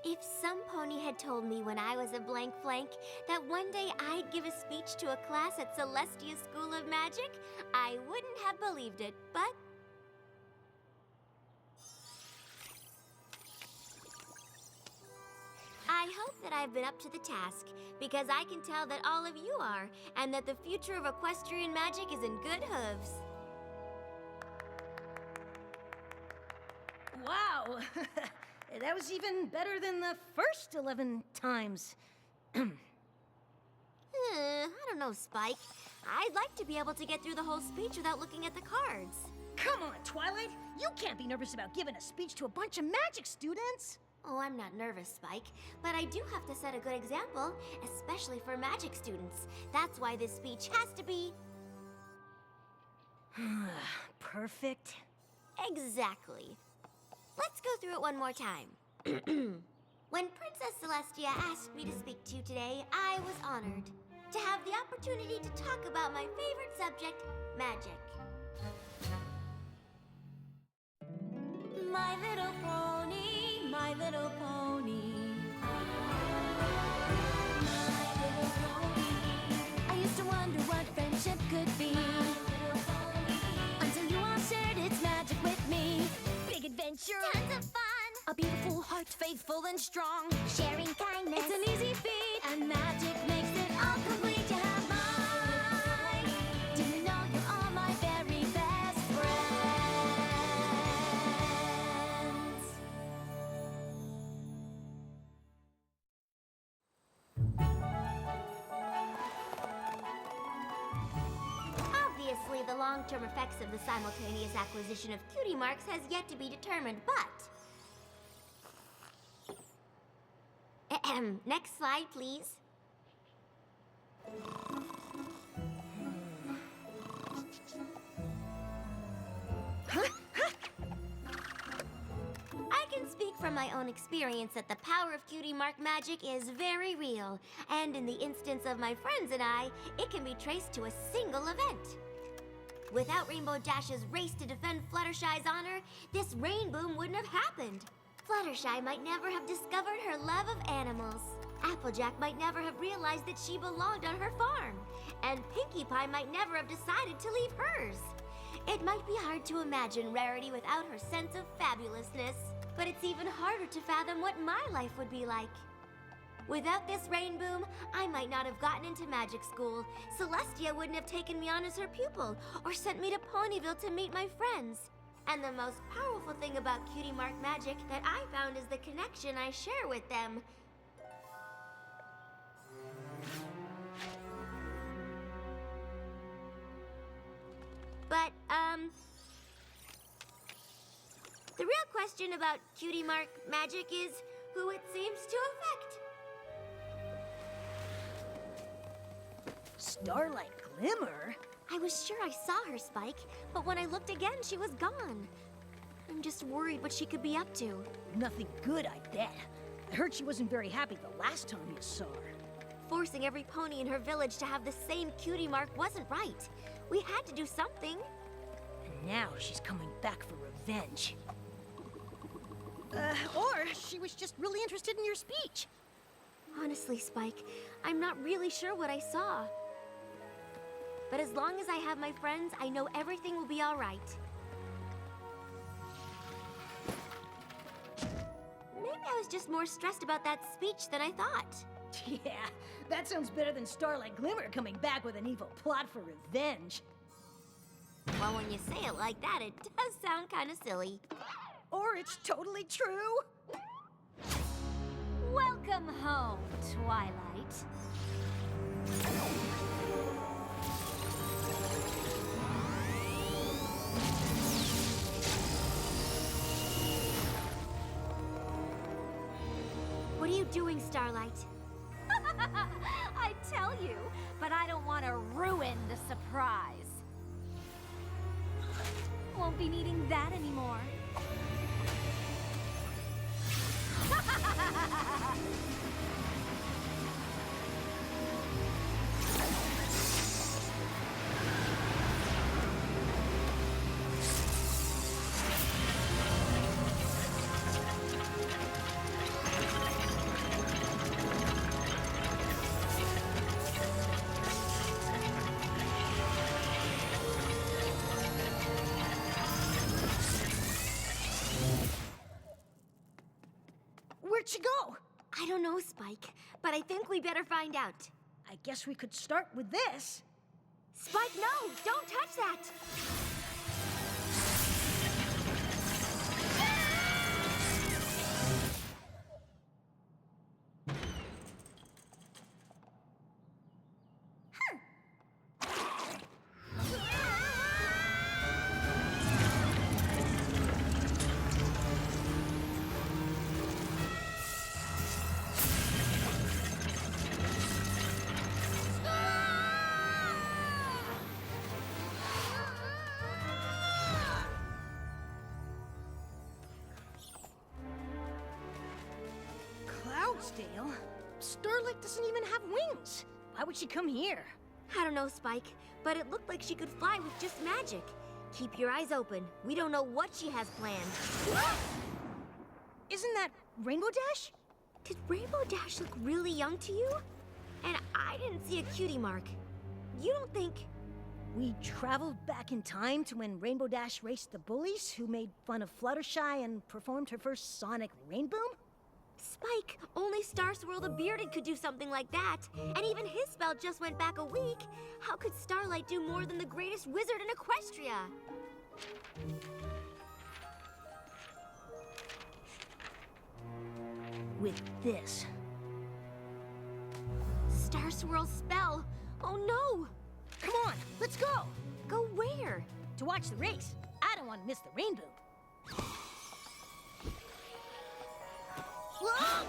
If some pony had told me when I was a blank flank that one day I'd give a speech to a class at Celestia School of Magic, I wouldn't have believed it, but... I hope that I've been up to the task, because I can tell that all of you are, and that the future of equestrian magic is in good hooves. Wow! That was even better than the first 11 times. I don't know, Spike. I'd like to be able to get through the whole speech without looking at the cards. Come on, Twilight! You can't be nervous about giving a speech to a bunch of magic students! Oh, I'm not nervous, Spike, but I do have to set a good example, especially for magic students. That's why this speech has to be... Perfect. Exactly. Let's go through it one more time. When Princess Celestia asked me to speak to you today, I was honored to have the opportunity to talk about my favorite subject, magic. My little pony, my little pony. My little pony. I used to wonder what friendship could be. Until you all shared its magic with me. Big adventure. Tons of fun. A beautiful heart, faithful and strong. Sharing kindness. It's an easy feat. And magic makes it all complete. You have mine. Do you know you're all my very best friends? Obviously, the long-term effects of the simultaneous acquisition of cutie marks has yet to be determined, but... Next slide, please. I can speak from my own experience that the power of cutie mark magic is very real, and in the instance of my friends and I, it can be traced to a single event. Without Rainbow Dash's race to defend Fluttershy's honor, this rain boom wouldn't have happened. Fluttershy might never have discovered her love of animals. Applejack might never have realized that she belonged on her farm. And Pinkie Pie might never have decided to leave hers. It might be hard to imagine Rarity without her sense of fabulousness, but it's even harder to fathom what my life would be like. Without this rain boom, I might not have gotten into magic school. Celestia wouldn't have taken me on as her pupil, or sent me to Ponyville to meet my friends. And the most powerful thing about cutie mark magic that I found is the connection I share with them. But, the real question about cutie mark magic is who it seems to affect. Starlight Glimmer? I was sure I saw her, Spike, but when I looked again, she was gone. I'm just worried what she could be up to. Nothing good, I bet. I heard she wasn't very happy the last time you saw her. Forcing every pony in her village to have the same cutie mark wasn't right. We had to do something. And now she's coming back for revenge. Or she was just really interested in your speech. Honestly, Spike, I'm not really sure what I saw. But as long as I have my friends, I know everything will be all right. Maybe I was just more stressed about that speech than I thought. Yeah, that sounds better than Starlight Glimmer coming back with an evil plot for revenge. Well, when you say it like that, it does sound kind of silly. Or it's totally true. Welcome home, Twilight. What are you doing, Starlight? I'd tell you, but I don't want to ruin the surprise. Won't be needing that anymore. Where'd she go? I don't know, Spike, but I think we better find out. I guess we could start with this. Spike, no! Don't touch that! Cloudsdale? Starlight doesn't even have wings. Why would she come here? I don't know, Spike, but it looked like she could fly with just magic. Keep your eyes open. We don't know what she has planned. Isn't that Rainbow Dash? Did Rainbow Dash look really young to you? And I didn't see a cutie mark. You don't think... We traveled back in time to when Rainbow Dash raced the bullies who made fun of Fluttershy and performed her first sonic rain boom? Spike, only Star Swirl the Bearded could do something like that. And even his spell just went back a week. How could Starlight do more than the greatest wizard in Equestria? With this. Star Swirl's spell. Oh no! Come on, let's go! Go where? To watch the race. I don't want to miss the rain boom. Whoa!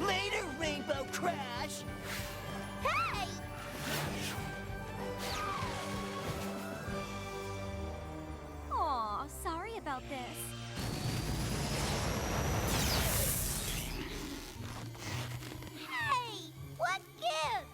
Later, Rainbow Crash! Hey! Aw, sorry about this. Hey! What gives?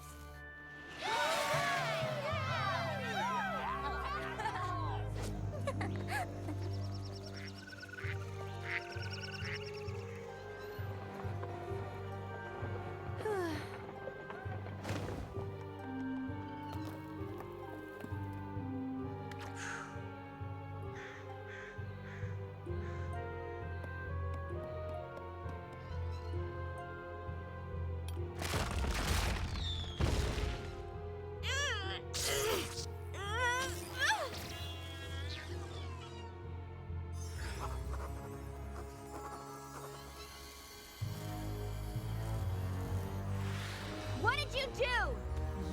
What did you do?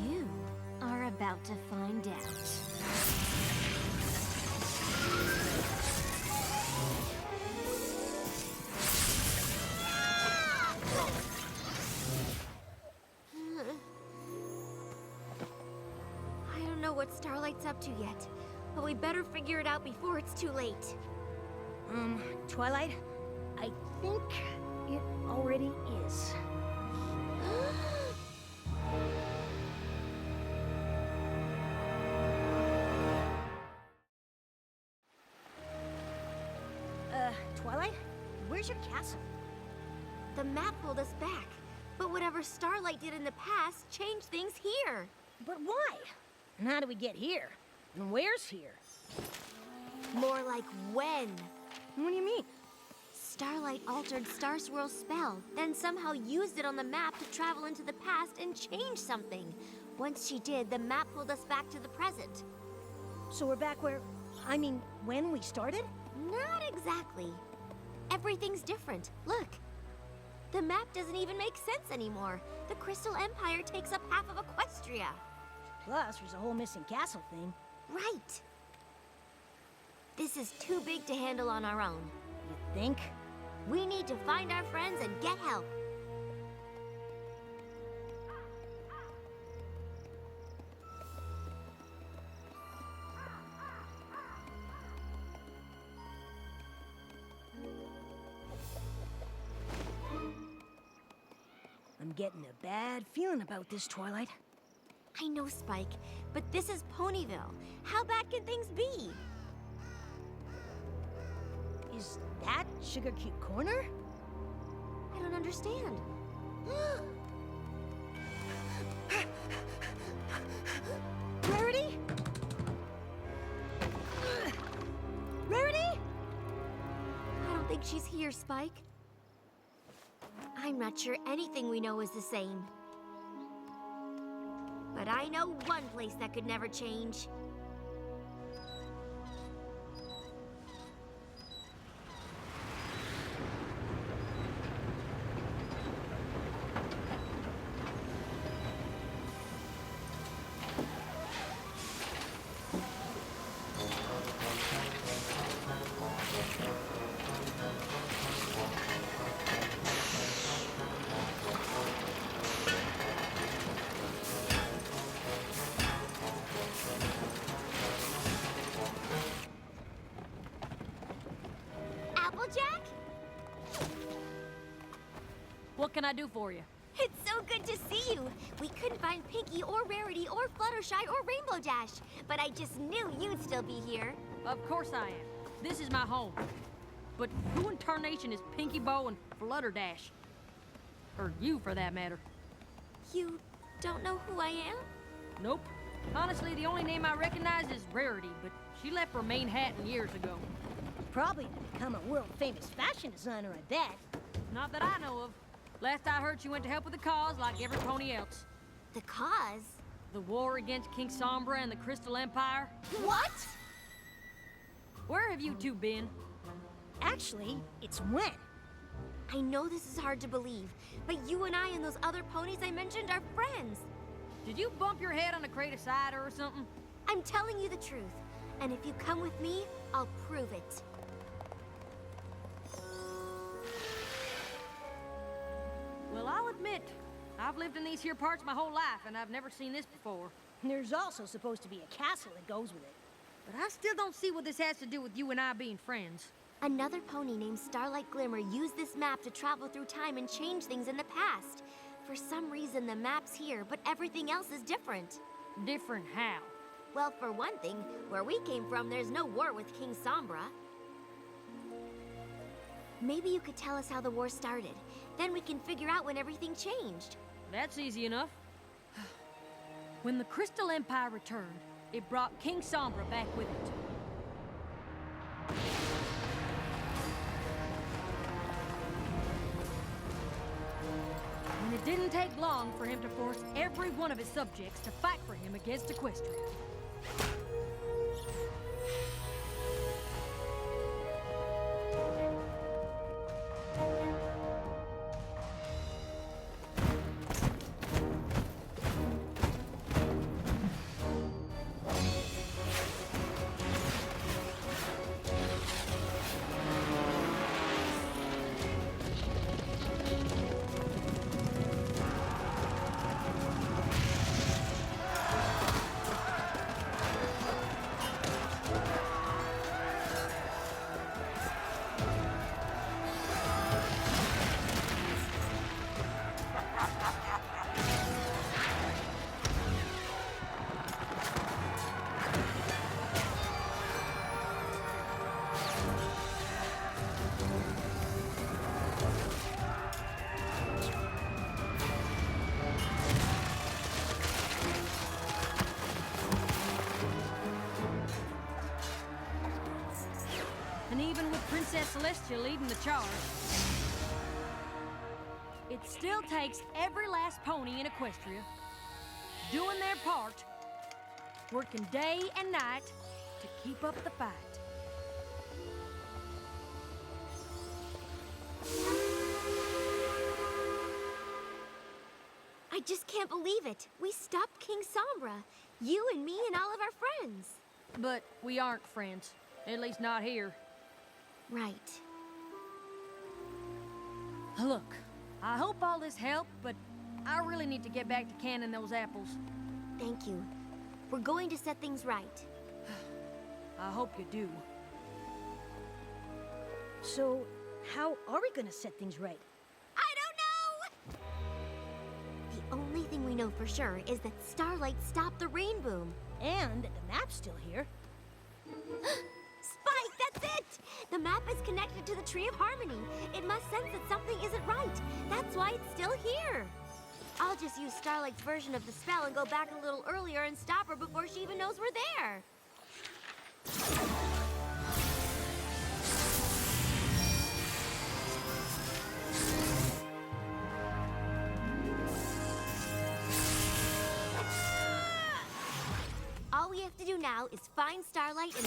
You are about to find out. I don't know what Starlight's up to yet, but we better figure it out before it's too late. Twilight, I think it already is. Twilight, where's your castle? The map pulled us back, but whatever Starlight did in the past changed things here. But why? And how do we get here? And where's here? More like when. What do you mean? Starlight altered Star Swirl's spell, then somehow used it on the map to travel into the past and change something. Once she did, the map pulled us back to the present. So we're back where, when we started? Not exactly. Everything's different. Look. The map doesn't even make sense anymore. The Crystal Empire takes up half of Equestria. Plus, there's a whole missing castle thing. Right. This is too big to handle on our own. You think? We need to find our friends and get help. I'm getting a bad feeling about this, Twilight. I know, Spike, but this is Ponyville. How bad can things be? Is that Sugar Cube Corner? I don't understand. Rarity? Rarity? I don't think she's here, Spike. I'm not sure anything we know is the same. But I know one place that could never change. Applejack? What can I do for you? It's so good to see you. We couldn't find Pinkie or Rarity or Fluttershy or Rainbow Dash, but I just knew you'd still be here. Of course I am. This is my home. But who in tarnation is Pinkie Bow and Flutterdash? Or you, for that matter. You don't know who I am? Nope. Honestly, the only name I recognize is Rarity, but she left for Manhattan years ago. Probably to become a world-famous fashion designer, I bet. Not that I know of. Last I heard, she went to help with the cause like every pony else. The cause? The war against King Sombra and the Crystal Empire. What? Where have you two been? Actually, it's when. I know this is hard to believe, but you and I and those other ponies I mentioned are friends. Did you bump your head on a crate of cider or something? I'm telling you the truth, and if you come with me, I'll prove it. Well, I'll admit, I've lived in these here parts my whole life, and I've never seen this before. There's also supposed to be a castle that goes with it. But I still don't see what this has to do with you and I being friends. Another pony named Starlight Glimmer used this map to travel through time and change things in the past. For some reason, the map's here, but everything else is different. Different how? Well, for one thing, where we came from, there's no war with King Sombra. Maybe you could tell us how the war started. Then we can figure out when everything changed. That's easy enough. When the Crystal Empire returned, it brought King Sombra back with it. And it didn't take long for him to force every one of his subjects to fight for him against Equestria. And even with Princess Celestia leading the charge, it still takes every last pony in Equestria doing their part, working day and night to keep up the fight. I just can't believe it. We stopped King Sombra. You and me and all of our friends. But we aren't friends, at least not here. Right. Look, I hope all this helped, but I really need to get back to canning those apples. Thank you. We're going to set things right. I hope you do. So, how are we gonna set things right? I don't know! The only thing we know know for sure is that Starlight stopped the rain boom. And the map's still here. Spike, that's it! The map is connected to the Tree of Harmony. It must sense that something isn't right. That's why it's still here. I'll just use Starlight's version of the spell and go back a little earlier and stop her before she even knows we're there. All we have to do now is find Starlight and...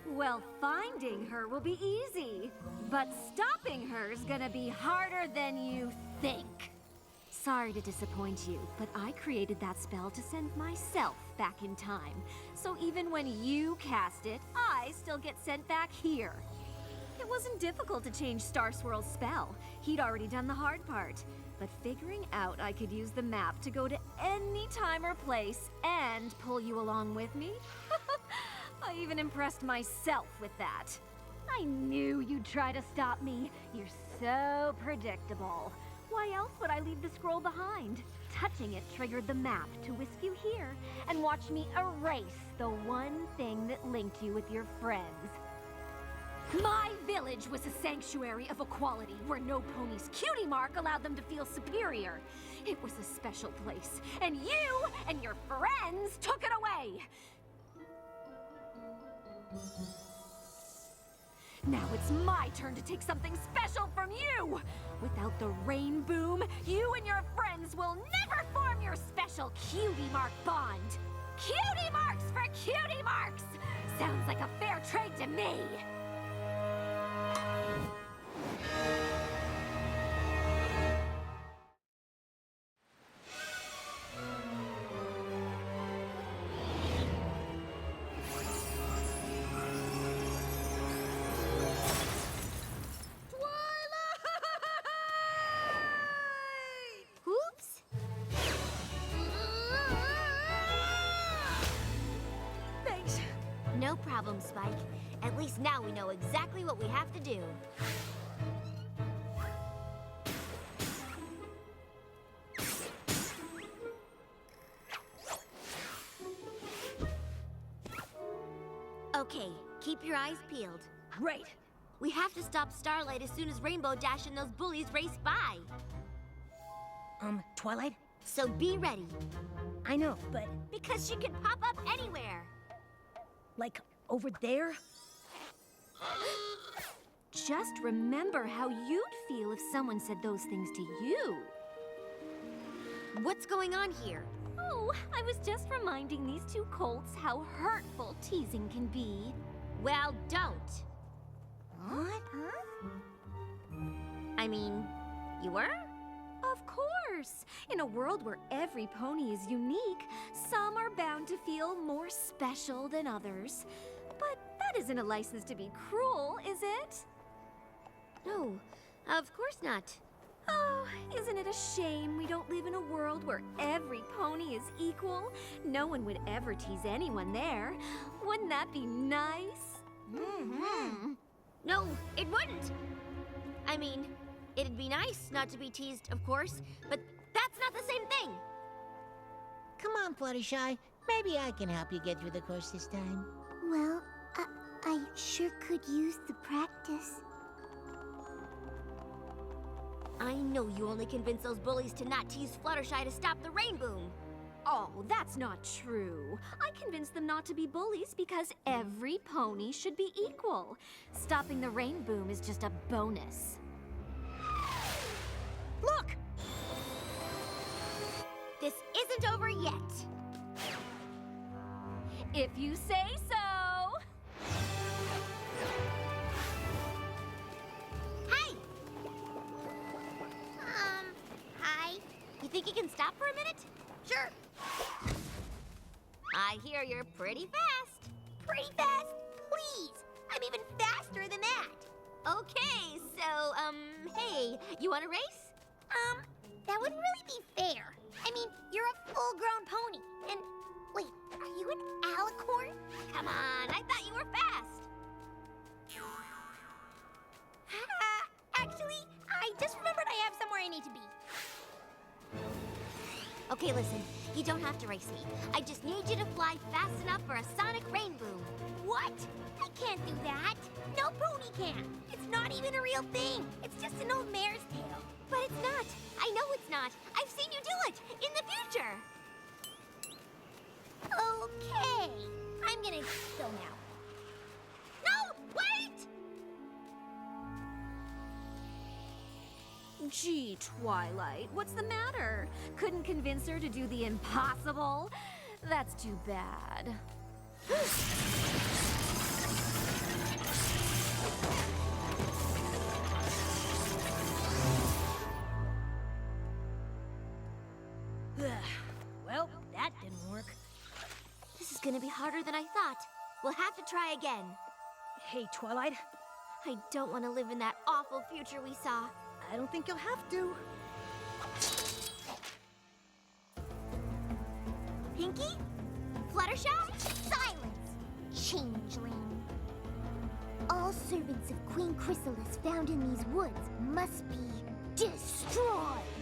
Well, finding her will be easy, but stopping her's gonna be harder than you think. Sorry to disappoint you, but I created that spell to send myself back in time. So even when you cast it, I still get sent back here. It wasn't difficult to change Star Swirl's spell. He'd already done the hard part. But figuring out I could use the map to go to any time or place and pull you along with me? I even impressed myself with that. I knew you'd try to stop me. You're so predictable. Why else would I leave the scroll behind? Touching it triggered the map to whisk you here and watch me erase the one thing that linked you with your friends. My village was a sanctuary of equality where no pony's cutie mark allowed them to feel superior. It was a special place, and you and your friends took it away. Now it's my turn to take something special from you. Without the rain boom, you and your friends will never form your special cutie mark bond. Cutie marks for cutie marks! Sounds like a fair trade to me. Oops! Thanks. No problem, Spike. At least now we know exactly what we have to do. Okay, keep your eyes peeled. Great. We have to stop Starlight as soon as Rainbow Dash and those bullies race by. Twilight? So be ready, I know, but because she can pop up anywhere. like over there? Just remember how you'd feel if someone said those things to you. What's going on here? Oh, I was just reminding these two colts how hurtful teasing can be. Well, don't. What? I mean, you were? Of course! In a world where every pony is unique, some are bound to feel more special than others. But that isn't a license to be cruel, is it? No, of course not. Oh, isn't it a shame we don't live in a world where every pony is equal? No one would ever tease anyone there. Wouldn't that be nice? Mm-hmm. No, it wouldn't. I mean, it'd be nice not to be teased, of course, but that's not the same thing. Come on, Fluttershy. Maybe I can help you get through the course this time. Well, I sure could use the practice. I know you only convinced those bullies to not tease Fluttershy to stop the rain boom. Oh, that's not true. I convinced them not to be bullies because every pony should be equal. Stopping the rain boom is just a bonus. Look! This isn't over yet. If you say so. Hey! Hi. You think you can stop for a minute? Sure. I hear you're pretty fast. Pretty fast? Please! I'm even faster than that. Okay, so, hey, you want to race? That wouldn't really be fair. I mean, you're a full-grown pony, and wait, are you an alicorn? Come on, I thought you were fast. Actually, I I just remembered I have somewhere I need to be. Okay, listen. You don't have to race me. I just need you to fly fast enough for a sonic rainbow. What? I can't do that. No pony can. It's not even a real thing. It's just an old mare's tale. But it's not. I know it's not. I've seen you do it in the future. Okay. I'm gonna go now. No! Wait! Gee, Twilight, what's the matter? Couldn't convince her to do the impossible? That's too bad. Well, that didn't work. This is gonna be harder than I thought. We'll have to try again. Hey, Twilight, I don't want to live in that awful future we saw. I don't think you'll have to. Pinky? Fluttershy? Silence, changeling. All servants of Queen Chrysalis found in these woods must be destroyed.